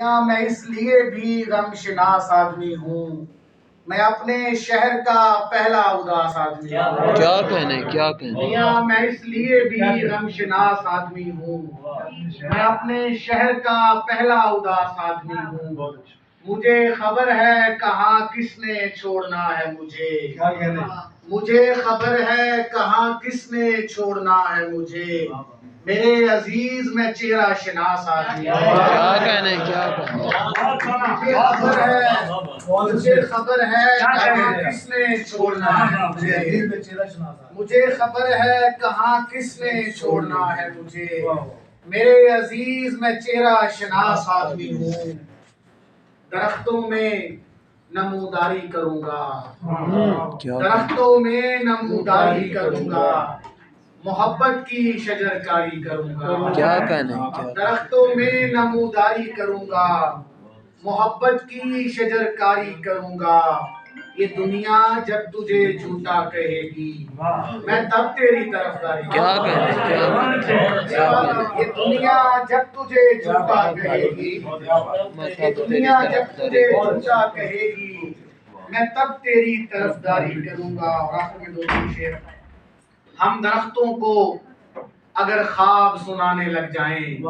میں اس لیے بھی غم شناس آدمی ہوں، میں اپنے شہر کا پہلا اداس آدمی ہوں۔ کیا کہنے میاں میں اس لیے بھی غم شناس آدمی ہوں، میں اپنے شہر کا پہلا اداس آدمی ہوں۔ مجھے خبر ہے کہاں کس نے چھوڑنا ہے مجھے خبر ہے کہاں کس نے چھوڑنا ہے مجھے، میرے عزیز میں چہرہ شناس آدمی ہوں۔ مجھے خبر ہے کہاں کس نے چھوڑنا ہے مجھے خبر ہے کہاں کس نے چھوڑنا ہے مجھے، میرے عزیز میں چہرہ شناس آدمی ہوں۔ درختوں میں نموداری کروں گا، درختوں میں نموداری کروں گا، محبت کی شجرکاری کروں گا۔ درختوں میں نموداری کروں گا، محبت کی شجرکاری کروں گا۔ یہ دنیا جب تجھے جھوٹا کہے گی میں تب تیری طرفداری کروں گا۔ یہ دنیا جب تجھے جھوٹا کہے گی، یہ دنیا جب تجھے جھوٹا کہے گی میں تب تیری طرفداری کروں گا۔ اور آخر میں دو تین شعر۔ ہم درختوں کو اگر خواب سنانے لگ جائیں